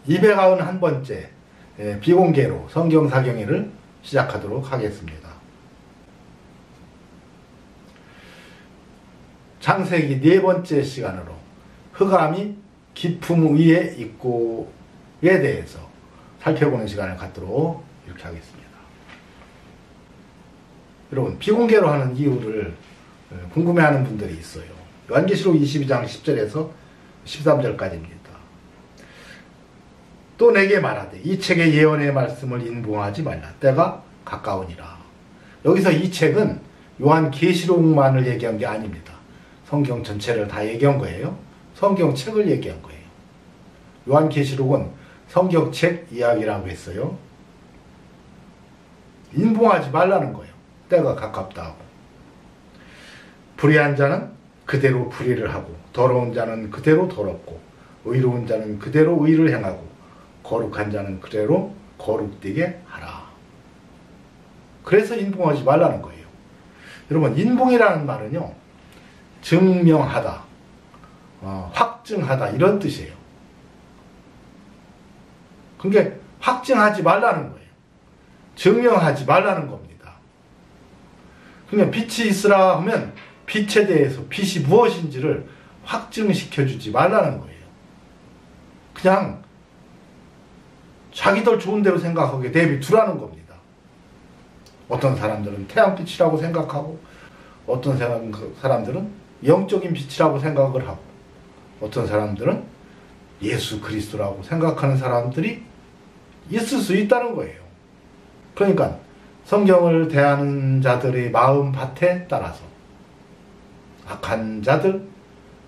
291번째 비공개로 성경 사경회를 시작하도록 하겠습니다. 창세기 4번째 시간으로 흑암이 깊음 위에 있고에 대해서 살펴보는 시간을 갖도록 이렇게 하겠습니다. 여러분, 비공개로 하는 이유를 궁금해하는 분들이 있어요. 요한계시록 22장 10절에서 13절까지입니다. 또 내게 말하되 이 책의 예언의 말씀을 인봉하지 말라. 때가 가까우니라. 여기서 이 책은 요한계시록만을 얘기한 게 아닙니다. 성경 전체를 다 얘기한 거예요. 성경책을 얘기한 거예요. 요한계시록은 성경책 이야기라고 했어요. 인봉하지 말라는 거예요. 때가 가깝다 하고. 불의한 자는 그대로 불의를 하고, 더러운 자는 그대로 더럽고, 의로운 자는 그대로 의를 행하고, 거룩한 자는 그대로 거룩되게 하라. 그래서 인봉하지 말라는 거예요. 여러분, 인봉이라는 말은요, 증명하다, 확증하다 이런 뜻이에요. 그게 확증하지 말라는 거예요. 증명하지 말라는 겁니다. 그러니까 빛이 있으라 하면 빛에 대해서 빛이 무엇인지를 확증시켜주지 말라는 거예요. 그냥 자기들 좋은 대로 생각하게 내비두라는 겁니다. 어떤 사람들은 태양빛이라고 생각하고, 어떤 사람들은 영적인 빛이라고 생각을 하고, 어떤 사람들은 예수 그리스도라고 생각하는 사람들이 있을 수 있다는 거예요. 그러니까 성경을 대하는 자들의 마음밭에 따라서 악한 자들,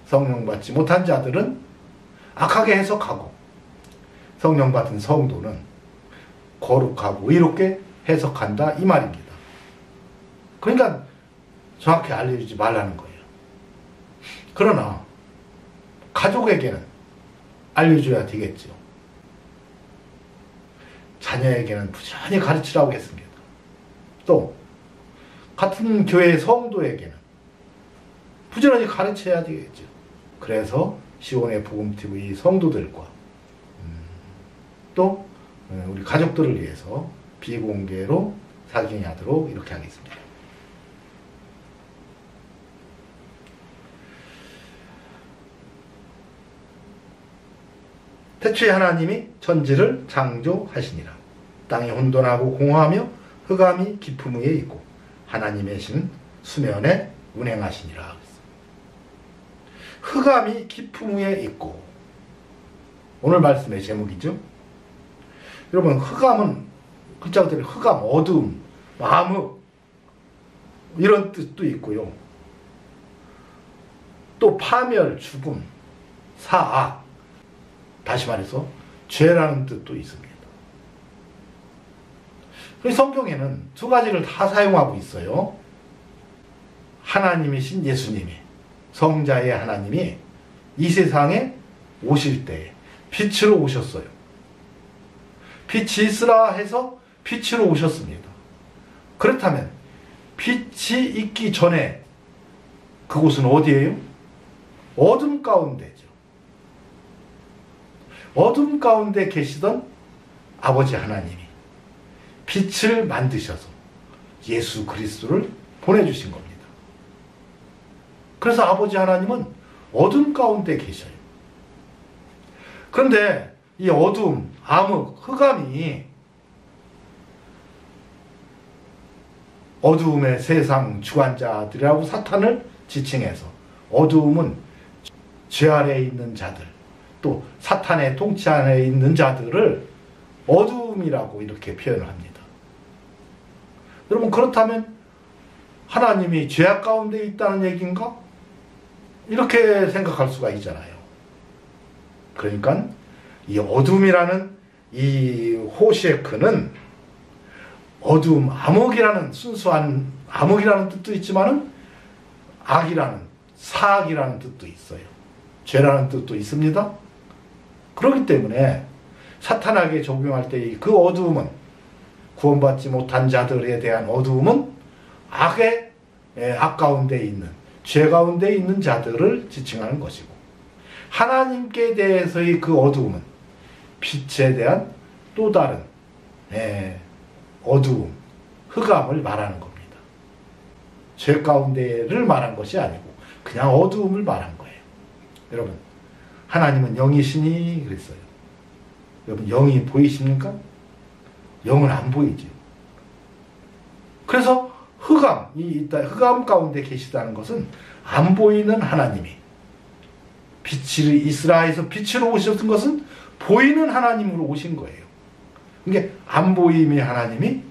성령 받지 못한 자들은 악하게 해석하고, 성령 받은 성도는 거룩하고 의롭게 해석한다 이 말입니다. 그러니까 정확히 알려주지 말라는 거예요. 그러나 가족에게는 알려줘야 되겠죠. 자녀에게는 부지런히 가르치라고 했습니다. 또 같은 교회의 성도에게는 부지런히 가르쳐야 되겠죠. 그래서 시온의 복음TV 성도들과 또 우리 가족들을 위해서 비공개로 사경하도록 이렇게 하겠습니다. 태초에 하나님이 천지를 창조하시니라. 땅이 혼돈하고 공허하며 흑암이 깊음 위에 있고 하나님의 신 수면에 운행하시니라. 흑암이 깊음 위에 있고, 오늘 말씀의 제목이죠. 여러분, 흑암은 글자 그대로 흑암, 어두움, 암흑 이런 뜻도 있고요. 또 파멸, 죽음, 사악, 다시 말해서 죄라는 뜻도 있습니다. 성경에는 두 가지를 다 사용하고 있어요. 하나님이신 예수님이, 성자의 하나님이 이 세상에 오실 때 빛으로 오셨어요. 빛이 있으라 해서 빛으로 오셨습니다. 그렇다면 빛이 있기 전에 그곳은 어디예요? 어둠 가운데죠. 어둠 가운데 계시던 아버지 하나님이 빛을 만드셔서 예수 그리스도를 보내주신 겁니다. 그래서 아버지 하나님은 어둠 가운데 계셔요. 그런데 이 어둠, 암흑, 흑암이 어두움의 세상 주관자들이라고 사탄을 지칭해서, 어두움은 죄 아래에 있는 자들, 또 사탄의 통치 안에 있는 자들을 어두움이라고 이렇게 표현을 합니다. 여러분, 그렇다면 하나님이 죄악 가운데 있다는 얘기인가? 이렇게 생각할 수가 있잖아요. 그러니까 이 어둠이라는 이 호셰크는 어둠, 암흑이라는, 순수한 암흑이라는 뜻도 있지만은 악이라는, 사악이라는 뜻도 있어요. 죄라는 뜻도 있습니다. 그렇기 때문에 사탄에게 적용할 때 그 어두움은, 구원받지 못한 자들에 대한 어두움은 악의, 악 가운데 있는, 죄 가운데 있는 자들을 지칭하는 것이고, 하나님께 대해서의 그 어두움은 빛에 대한 또 다른 어두움, 흑암을 말하는 겁니다. 죄 가운데를 말한 것이 아니고 그냥 어두움을 말한 거예요. 여러분, 하나님은 영이시니 그랬어요. 여러분, 영이 보이십니까? 영은 안 보이지. 그래서 흑암이 있다. 흑암 가운데 계시다는 것은 안 보이는 하나님이 이스라엘에서 빛으로 오셨던 것은 보이는 하나님으로 오신 거예요. 그러니까 안 보임의 하나님이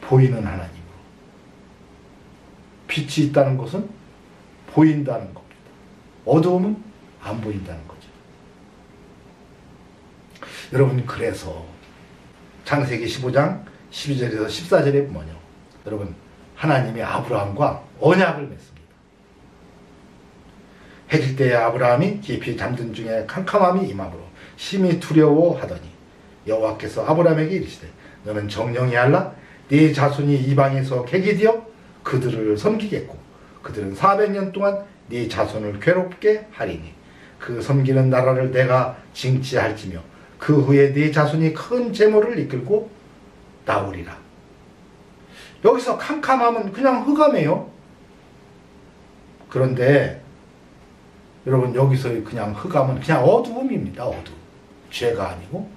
보이는 하나님으로. 빛이 있다는 것은 보인다는 겁니다. 어두움은 안 보인다는 거죠. 여러분, 그래서 창세기 15장 12절에서 14절에 보면요, 여러분, 하나님이 아브라함과 언약을 맺습니다. 해질 때에 아브라함이 깊이 잠든 중에 캄캄함이 임함으로 심히 두려워하더니 여호와께서 아브라함에게 이르시되 너는 정령히 알라. 네 자손이 이방에서 객이 되어 그들을 섬기겠고 그들은 400년 동안 네 자손을 괴롭게 하리니 그 섬기는 나라를 내가 징치할지며 그 후에 네 자손이 큰 재물을 이끌고 나오리라. 여기서 캄캄함은 그냥 흑암이에요. 그런데 여러분, 여기서 그냥 흑암은 그냥 어두움입니다. 어두움. 죄가 아니고.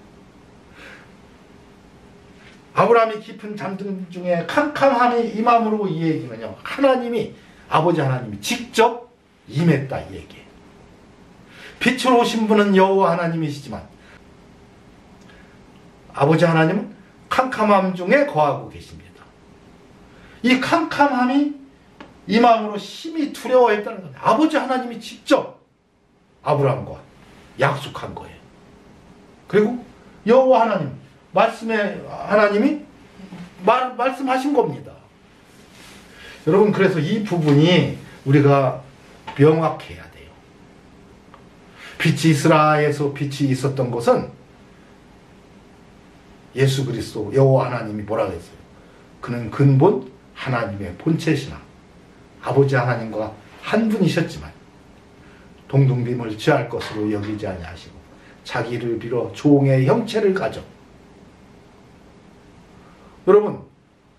아브라함이 깊은 잠든 중에 캄캄함이 임함으로 이 얘기는요, 하나님이, 아버지 하나님이 직접 임했다 이 얘기예요. 빛으로 오신 분은 여호와 하나님이시지만 아버지 하나님은 캄캄함 중에 거하고 계십니다. 이 캄캄함이 임함으로 심히 두려워했다는 거예요. 아버지 하나님이 직접 아브라함과 약속한 거예요. 그리고 여호와 하나님, 말씀의 하나님이 말씀하신 겁니다. 여러분, 그래서 이 부분이 우리가 명확해야 돼요. 빛이 이스라엘에서 빛이 있었던 것은 예수 그리스도 여호와 하나님이 뭐라고 했어요? 그는 근본 하나님의 본체시나 아버지 하나님과 한 분이셨지만 동등됨을 취할 것으로 여기지 아니하시고 자기를 빌어 종의 형체를 가져. 여러분,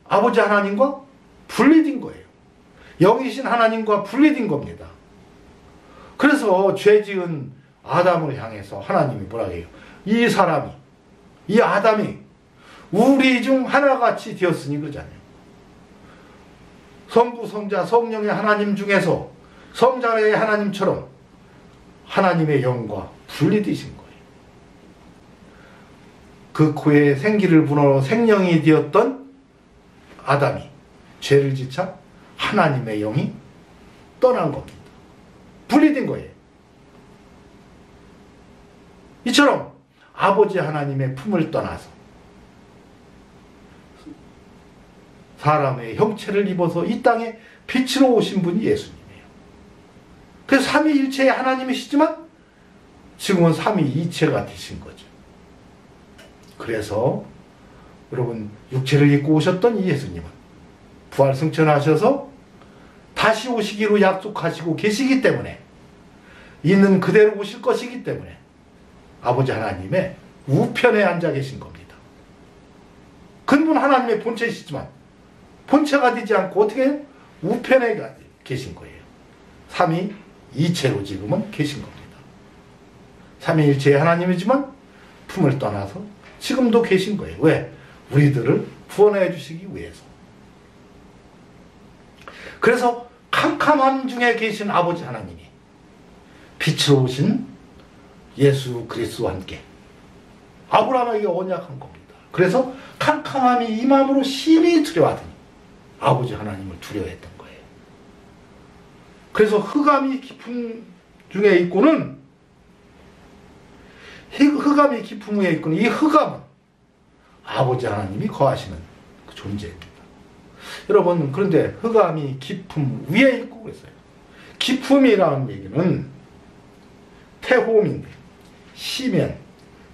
아버지 하나님과 분리된 거예요. 영이신 하나님과 분리된 겁니다. 그래서 죄지은 아담을 향해서 하나님이 뭐라고 해요? 이 사람이, 이 아담이 우리 중 하나같이 되었으니 그러잖아요. 성부, 성자, 성령의 하나님 중에서 성자의 하나님처럼 하나님의 영과 분리되신 거예요. 그 코에 생기를 불어 생명이 되었던 아담이 죄를 지자 하나님의 영이 떠난 겁니다. 분리된 거예요. 이처럼 아버지 하나님의 품을 떠나서 사람의 형체를 입어서 이 땅에 빛으로 오신 분이 예수님이에요. 그래서 삼위일체의 하나님이시지만 지금은 삼위이체가 되신 거죠. 그래서 여러분, 육체를 입고 오셨던 이 예수님은 부활승천하셔서 다시 오시기로 약속하시고 계시기 때문에, 있는 그대로 오실 것이기 때문에 아버지 하나님의 우편에 앉아 계신 겁니다. 근본 하나님의 본체이시지만 본체가 되지 않고 어떻게 우편에 계신 거예요. 삼위이체로 지금은 계신 겁니다. 삼위일체의 하나님이지만 품을 떠나서 지금도 계신 거예요. 왜? 우리들을 구원해 주시기 위해서. 그래서 캄캄함 중에 계신 아버지 하나님이 빛으로 오신 예수 그리스도와 함께 아브라함에게 언약한 겁니다. 그래서 캄캄함이 임함으로 심히 두려워하더니 아버지 하나님을 두려워했던 거예요. 그래서 흑암이 깊은 중에 있고는, 흑암이 깊은 중에 있고는 이 흑암은 아버지 하나님이 거하시는 그 존재입니다. 여러분, 그런데 흑암이 깊음 위에 있고 그랬어요. 깊음이라는 얘기는 태호민데 시면,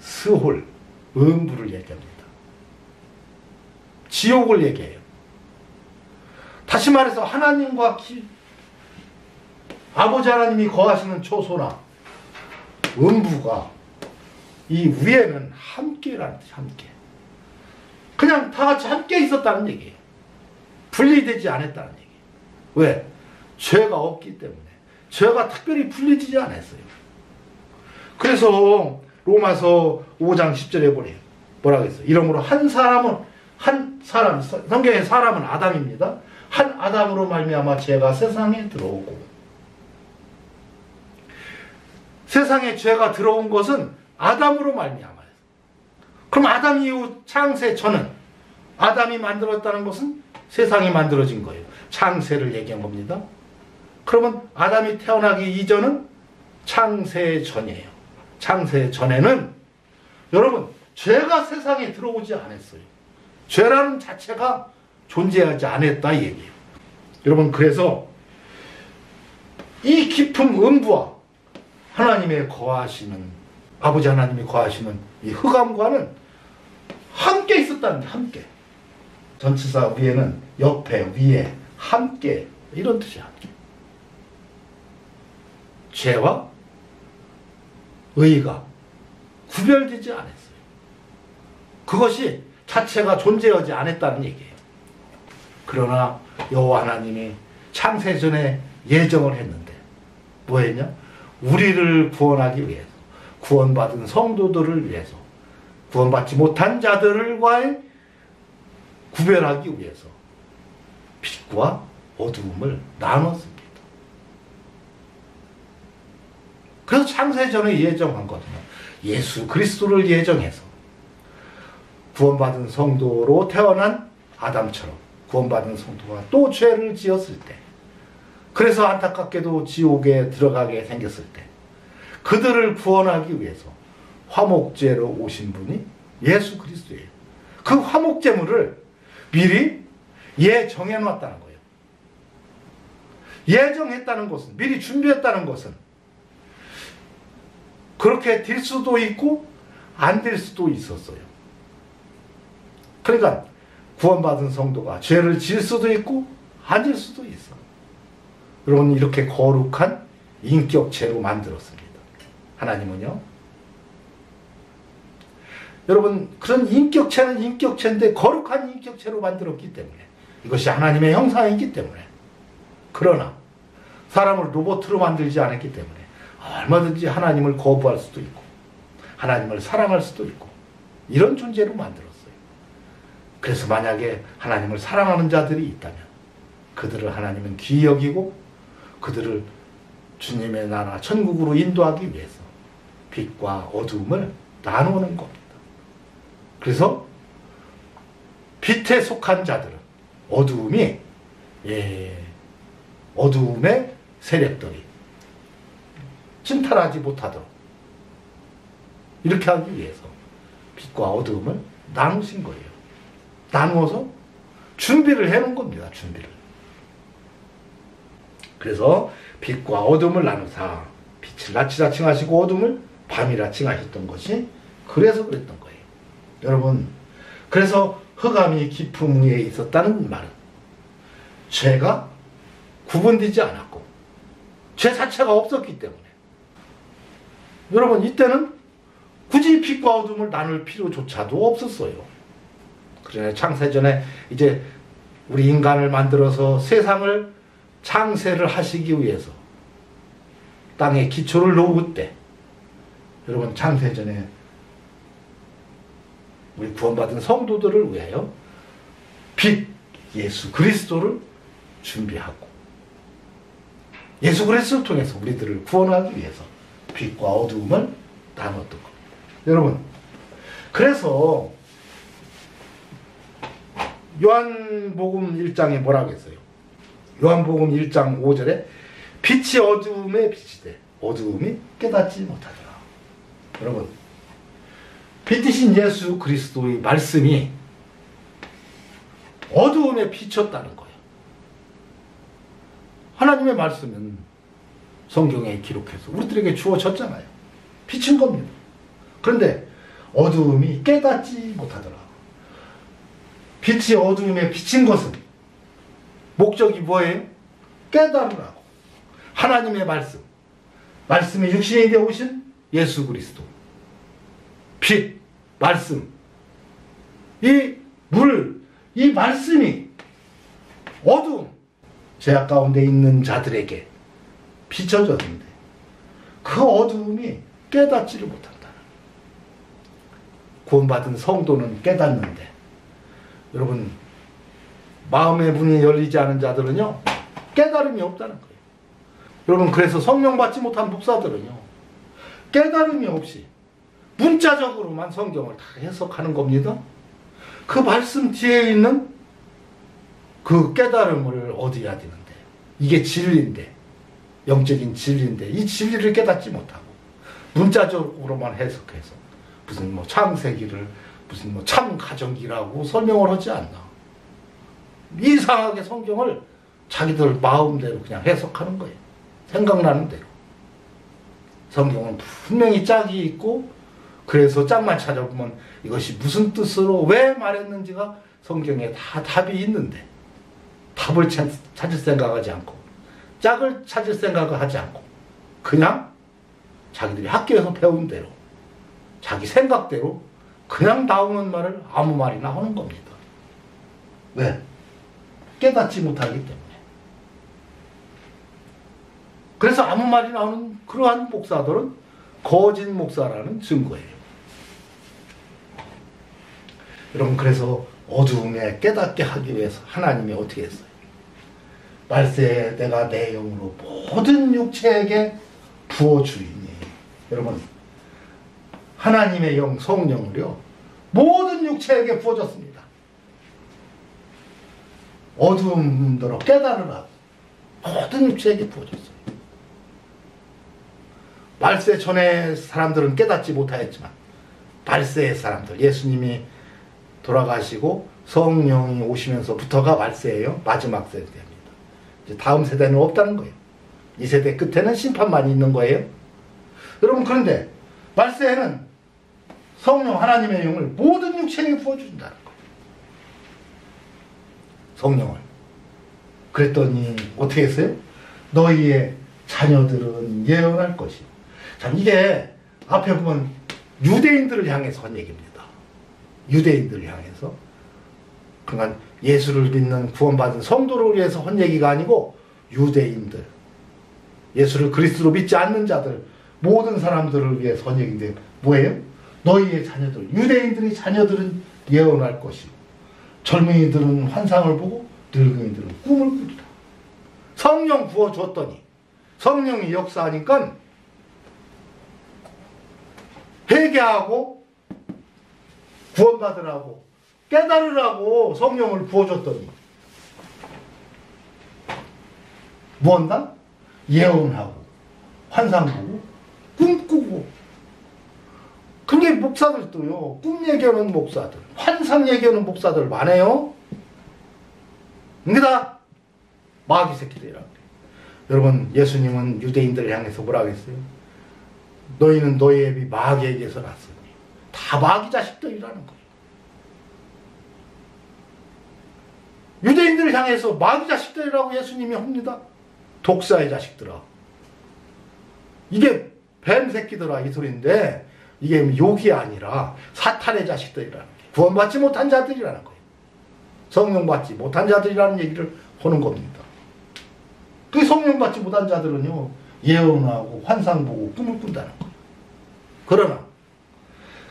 스홀, 음부를 얘기합니다. 지옥을 얘기해요. 다시 말해서 하나님과 아버지 하나님이 거하시는 초소나 음부가 이 위에는 함께라는 뜻이 함께. 그냥 다 같이 함께 있었다는 얘기예요. 분리되지 않았다는 얘기예요. 왜? 죄가 없기 때문에. 죄가 특별히 분리되지 않았어요. 그래서 로마서 5장 10절에 보래요. 뭐라고 했어요? 이러므로 한 사람, 성경의 사람은 아담입니다. 한 아담으로 말미암아 죄가 세상에 들어오고, 세상에 죄가 들어온 것은 아담으로 말미암아요. 그럼 아담 이후 창세 전은 아담이 만들었다는 것은 세상이 만들어진 거예요. 창세를 얘기한 겁니다. 그러면 아담이 태어나기 이전은 창세 전이에요. 창세 전에는 여러분 죄가 세상에 들어오지 않았어요. 죄라는 자체가 존재하지 않았다 이 얘기예요. 여러분 그래서 이 깊은 음부와 하나님의 거하시는, 아버지 하나님이 거하시는 이 흑암과는 함께 있었다는 게 함께. 전치사 위에는 옆에, 위에, 함께 이런 뜻이야. 함께. 죄와 의가 구별되지 않았어요. 그것이 자체가 존재하지 않았다는 얘기예요. 그러나 여호와 하나님이 창세전에 예정을 했는데 뭐 했냐? 우리를 구원하기 위해서, 구원받은 성도들을 위해서, 구원받지 못한 자들과의 구별하기 위해서 빛과 어두움을 나눴습니다. 그래서 창세전에 예정한 거거든요. 예수 그리스도를 예정해서 구원받은 성도로 태어난 아담처럼 구원받은 성도가 또 죄를 지었을 때, 그래서 안타깝게도 지옥에 들어가게 생겼을 때 그들을 구원하기 위해서 화목제로 오신 분이 예수 그리스도예요. 그 화목제물을 미리 예정해 놨다는 거예요. 예정했다는 것은, 미리 준비했다는 것은 그렇게 될 수도 있고 안 될 수도 있었어요. 그러니까 구원받은 성도가 죄를 지을 수도 있고 안 질 수도 있어. 여러분 이렇게 거룩한 인격체로 만들었습니다. 하나님은요. 여러분 그런 인격체는 인격체인데 거룩한 인격체로 만들었기 때문에, 이것이 하나님의 형상이기 때문에, 그러나 사람을 로봇으로 만들지 않았기 때문에 얼마든지 하나님을 거부할 수도 있고 하나님을 사랑할 수도 있고 이런 존재로 만들었어요. 그래서 만약에 하나님을 사랑하는 자들이 있다면 그들을 하나님은 귀히 여기고 그들을 주님의 나라 천국으로 인도하기 위해서 빛과 어두움을 나누는 겁니다. 그래서 빛에 속한 자들은 어두움의 세력들이 침탈하지 못하도록 이렇게 하기 위해서 빛과 어두움을 나누신 거예요. 나누어서 준비를 해놓은 겁니다. 준비를. 그래서 빛과 어둠을 나누사 빛을 낮이라 칭하시고 어둠을 밤이라 칭하셨던 것이 그래서 그랬던 거예요. 여러분 그래서 흑암이 깊음 위에 있었다는 말은 죄가 구분되지 않았고 죄 자체가 없었기 때문에, 여러분 이때는 굳이 빛과 어둠을 나눌 필요조차도 없었어요. 그러나 창세전에 이제 우리 인간을 만들어서 세상을 창세를 하시기 위해서 땅에 기초를 놓을 때, 여러분 창세전에 우리 구원받은 성도들을 위하여 빛 예수 그리스도를 준비하고 예수 그리스도를 통해서 우리들을 구원하기 위해서 빛과 어두움을 나눴던 겁니다. 여러분 그래서 요한복음 1장에 뭐라고 했어요? 요한복음 1장 5절에 빛이 어두움에 비치되 어두움이 깨닫지 못하더라. 여러분 빛이신 예수 그리스도의 말씀이 어두움에 비쳤다는 거예요. 하나님의 말씀은 성경에 기록해서 우리들에게 주어졌잖아요. 비친 겁니다. 그런데 어두움이 깨닫지 못하더라. 빛이 어두움에 비친 것은 목적이 뭐예요? 깨달으라고. 하나님의 말씀, 말씀이 육신이 되어 오신 예수 그리스도, 빛, 말씀. 이 물, 이 말씀이 어두움, 죄악 가운데 있는 자들에게 비춰졌는데 그 어두움이 깨닫지를 못한다. 구원받은 성도는 깨닫는데 여러분 마음의 문이 열리지 않은 자들은요 깨달음이 없다는 거예요. 여러분 그래서 성령 받지 못한 목사들은요 깨달음이 없이 문자적으로만 성경을 다 해석하는 겁니다. 그 말씀 뒤에 있는 그 깨달음을 얻어야 되는데 이게 진리인데 영적인 진리인데 이 진리를 깨닫지 못하고 문자적으로만 해석해서 무슨 뭐 창세기를 무슨 뭐 참 가정기라고 설명을 하지 않나. 이상하게 성경을 자기들 마음대로 그냥 해석하는 거예요. 생각나는 대로. 성경은 분명히 짝이 있고 그래서 짝만 찾아보면 이것이 무슨 뜻으로 왜 말했는지가 성경에 다 답이 있는데 답을 찾을 생각하지 않고 짝을 찾을 생각을 하지 않고 그냥 자기들이 학교에서 배운 대로 자기 생각대로 그냥 나오는 말을 아무 말이나 하는 겁니다. 왜? 깨닫지 못하기 때문에. 그래서 아무 말이 나오는 그러한 목사들은 거짓 목사라는 증거예요. 여러분 그래서 어두움에 깨닫게 하기 위해서 하나님이 어떻게 했어요? 말세에 내가 내 영으로 모든 육체에게 부어주리니. 여러분 하나님의 영 성령을요 모든 육체에게 부어줬습니다. 어두움들어 깨달으라 모든 육체에게 부어줬어요. 말세 전에 사람들은 깨닫지 못하였지만 말세의 사람들 예수님이 돌아가시고 성령이 오시면서부터가 말세예요. 마지막 세대입니다. 이제 다음 세대는 없다는 거예요. 이 세대 끝에는 심판만이 있는 거예요. 여러분 그런데 말세에는 성령 하나님의 영을 모든 육체에게 부어준다는 거예요. 성령을. 그랬더니 어떻게 했어요? 너희의 자녀들은 예언할 것이요. 참 이게 앞에 보면 유대인들을 향해서 한 얘기입니다. 유대인들을 향해서. 그러니까 예수를 믿는 구원받은 성도를 위해서 한 얘기가 아니고 유대인들, 예수를 그리스도로 믿지 않는 자들, 모든 사람들을 위해서 한 얘기인데 뭐예요? 너희의 자녀들, 유대인들의 자녀들은 예언할 것이고 젊은이들은 환상을 보고 늙은이들은 꿈을 꾸리라. 성령 부어줬더니 성령이 역사하니까 회개하고 구원받으라고 깨달으라고 성령을 부어줬더니 뭐한다? 예언하고 환상 보고 꿈꾸고. 그게 목사들도요 꿈 얘기하는 목사들 환상 얘기하는 목사들 많아요. 근데 다 마귀 새끼들이라고 그래요. 여러분 예수님은 유대인들을 향해서 뭐라고 했어요? 너희는 너희 애비 마귀에게서 났으니. 다 마귀 자식들이라는 거예요. 유대인들을 향해서 마귀 자식들이라고 예수님이 합니다. 독사의 자식들아. 이게 뱀 새끼들아 이 소리인데 이게 욕이 아니라 사탄의 자식들이라는 거예요. 구원받지 못한 자들이라는 거예요. 성령 받지 못한 자들이라는 얘기를 하는 겁니다. 그 성령 받지 못한 자들은요 예언하고 환상 보고 꿈을 꾼다는 거예요. 그러나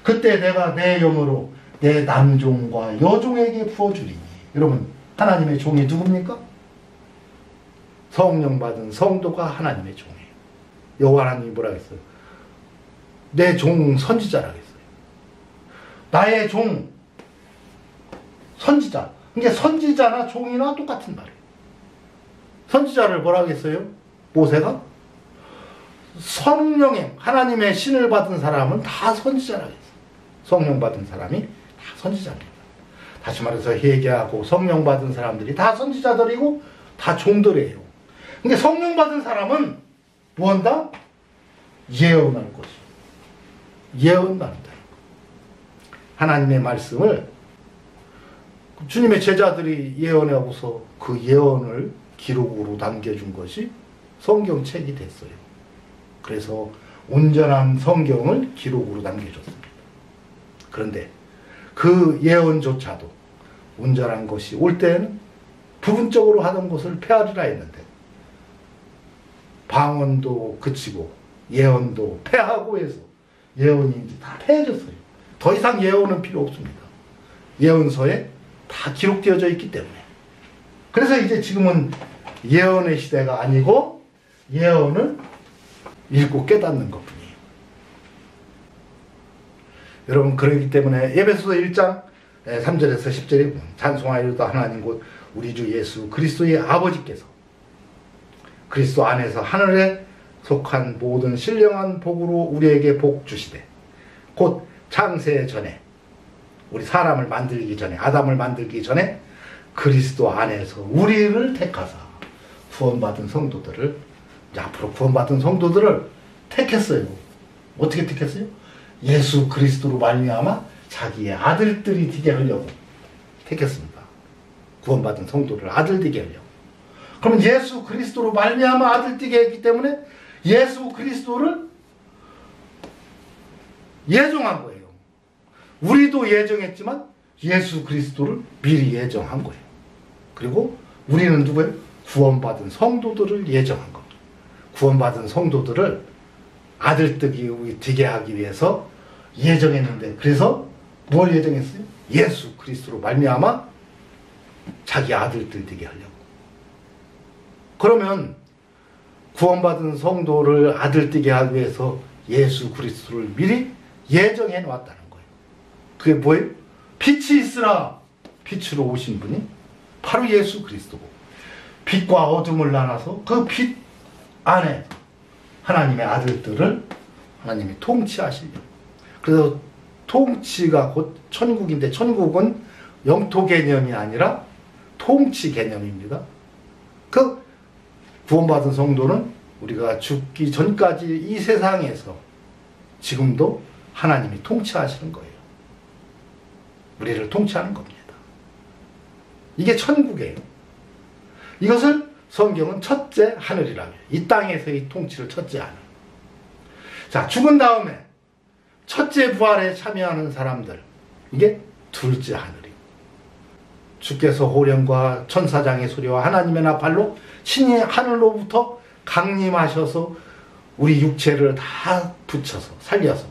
그때 내가 내 영으로 내 남종과 여종에게 부어주리니. 여러분 하나님의 종이 누굽니까? 성령 받은 성도가 하나님의 종이에요. 여호와 하나님이 뭐라 했어요? 내 종 선지자라고 했어요. 나의 종 선지자. 그러니까 선지자나 종이나 똑같은 말이에요. 선지자를 뭐라고 했어요? 모세가? 성령의 하나님의 신을 받은 사람은 다 선지자라고 했어요. 성령 받은 사람이 다 선지자입니다. 다시 말해서 회개하고 성령 받은 사람들이 다 선지자들이고 다 종들이에요. 근데 성령 받은 사람은 뭐한다? 예언할 것이요. 예언한다. 하나님의 말씀을 주님의 제자들이 예언하고서 그 예언을 기록으로 남겨준 것이 성경책이 됐어요. 그래서 온전한 성경을 기록으로 남겨줬습니다. 그런데 그 예언조차도 온전한 것이 올 때에는 부분적으로 하던 것을 폐하리라 했는데 방언도 그치고 예언도 폐하고 해서 예언이 이제 다 폐해졌어요. 더 이상 예언은 필요 없습니다. 예언서에 다 기록되어져 있기 때문에. 그래서 이제 지금은 예언의 시대가 아니고 예언을 읽고 깨닫는 것뿐이에요. 여러분, 그러기 때문에 에베소서 1장 3절에서 10절에 보면 찬송하여도 하나님 곧 우리 주 예수 그리스도의 아버지께서 그리스도 안에서 하늘에 속한 모든 신령한 복으로 우리에게 복 주시되 곧 창세 전에 우리 사람을 만들기 전에 아담을 만들기 전에 그리스도 안에서 우리를 택하사 구원받은 성도들을 앞으로 구원받은 성도들을 택했어요. 어떻게 택했어요? 예수 그리스도로 말미암아 자기의 아들들이 되게 하려고 택했습니다. 구원받은 성도를 아들 되게 하려고. 그러면 예수 그리스도로 말미암아 아들 되게 했기 때문에 예수 그리스도를 예정한 거예요. 우리도 예정했지만 예수 그리스도를 미리 예정한 거예요. 그리고 우리는 누구예요? 구원받은 성도들을 예정한 겁니다. 구원받은 성도들을 아들뜨기 되게 하기 위해서 예정했는데, 그래서 뭘 예정했어요? 예수 그리스도로 말미암아 자기 아들들 되게 하려고. 그러면 구원받은 성도를 아들뜨게 하기 위해서 예수 그리스도를 미리 예정해 놨다는 거예요. 그게 뭐예요? 빛이 있으라 빛으로 오신 분이 바로 예수 그리스도고, 빛과 어둠을 나눠서 그 빛 안에 하나님의 아들들을 하나님이 통치하시려고. 그래서 통치가 곧 천국인데, 천국은 영토 개념이 아니라 통치 개념입니다. 그 구원받은 성도는 우리가 죽기 전까지 이 세상에서 지금도 하나님이 통치하시는 거예요. 우리를 통치하는 겁니다. 이게 천국이에요. 이것을 성경은 첫째 하늘이라고 해요. 이 땅에서의 통치를 첫째 하늘. 자, 죽은 다음에 첫째 부활에 참여하는 사람들, 이게 둘째 하늘이에요. 주께서 호령과 천사장의 소리와 하나님의 나팔로 신이 하늘로부터 강림하셔서 우리 육체를 다 붙여서 살려서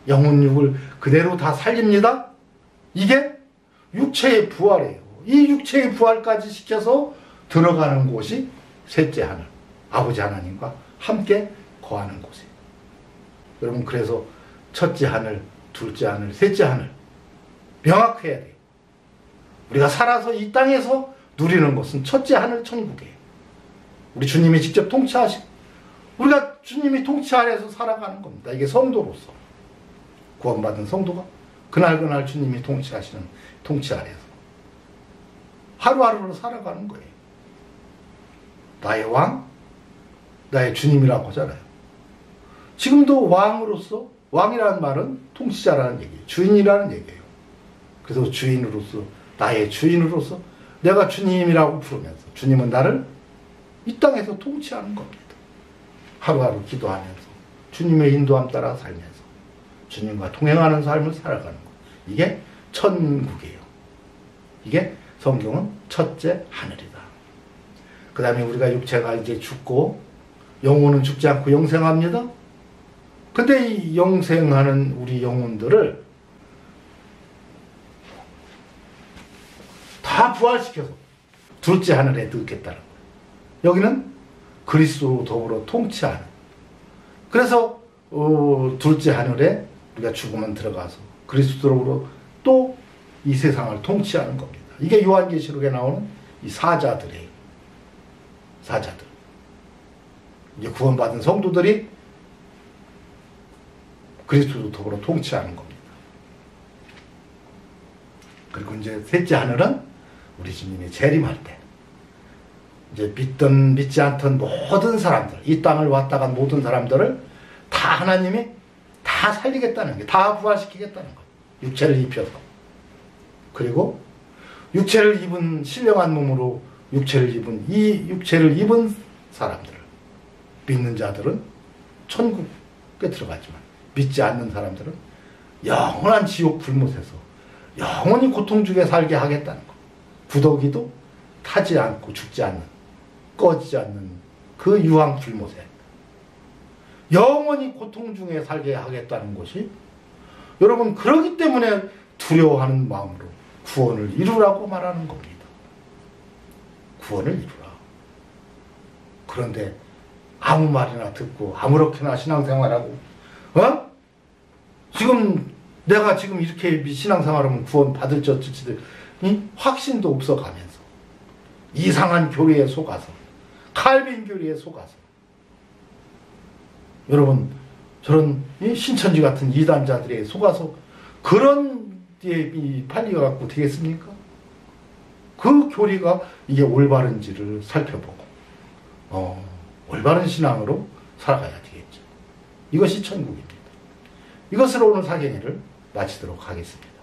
영혼육을 그대로 다 살립니다. 이게 육체의 부활이에요. 이 육체의 부활까지 시켜서 들어가는 곳이 셋째 하늘, 아버지 하나님과 함께 거하는 곳이에요. 여러분, 그래서 첫째 하늘, 둘째 하늘, 셋째 하늘 명확해야 돼요. 우리가 살아서 이 땅에서 누리는 것은 첫째 하늘 천국이에요. 우리 주님이 직접 통치하시고 우리가 주님이 통치 아래에서 살아가는 겁니다. 이게 성도로서 구원받은 성도가 그날 주님이 통치하시는 통치 아래에서 하루하루를 살아가는 거예요. 나의 왕, 나의 주님이라고 하잖아요. 지금도 왕으로서, 왕이라는 말은 통치자라는 얘기예요. 주인이라는 얘기예요. 그래서 주인으로서, 나의 주인으로서 내가 주님이라고 부르면서 주님은 나를 이 땅에서 통치하는 겁니다. 하루하루 기도하면서 주님의 인도함 따라 살면서 주님과 동행하는 삶을 살아가는 것. 이게 천국이에요. 이게 성경은 첫째 하늘이다. 그 다음에 우리가 육체가 이제 죽고 영혼은 죽지 않고 영생합니다. 근데 이 영생하는 우리 영혼들을 다 부활시켜서 둘째 하늘에 넣겠다는 거예요. 여기는 그리스도로 더불어 통치하는. 그래서 둘째 하늘에 우리가 죽으면 들어가서 그리스도로 또 이 세상을 통치하는 겁니다. 이게 요한계시록에 나오는 이 사자들이에요. 사자들. 이제 구원받은 성도들이 그리스도로 더불어 통치하는 겁니다. 그리고 이제 셋째 하늘은 우리 주님이 재림할 때 이제 믿든 믿지 않던 모든 사람들, 이 땅을 왔다 간 모든 사람들을 다 하나님이 다 살리겠다는 게, 다 부활시키겠다는 거예요. 육체를 입혀서. 그리고 육체를 입은, 신령한 몸으로 육체를 입은, 이 육체를 입은 사람들, 믿는 자들은 천국에 들어가지만 믿지 않는 사람들은 영원한 지옥 불못에서 영원히 고통 중에 살게 하겠다는 거. 구더기도 타지 않고 죽지 않는, 꺼지지 않는 그 유황 불못에 영원히 고통 중에 살게 하겠다는 것이, 여러분 그러기 때문에 두려워하는 마음으로 구원을 이루라고 말하는 겁니다. 구원을 이루라. 그런데 아무 말이나 듣고 아무렇게나 신앙생활하고, 지금 내가 지금 이렇게 신앙생활하면 구원 받을 지 어쩔지 확신도 없어가면서 이상한 교리에 속아서, 칼빈 교리에 속아서, 여러분 저런 신천지 같은 이단자들에 속아서 그런 데에 팔려갖고 되겠습니까? 그 교리가 이게 올바른지를 살펴보고 올바른 신앙으로 살아가야 되겠죠. 이것이 천국입니다. 이것으로 오늘 사경회를 마치도록 하겠습니다.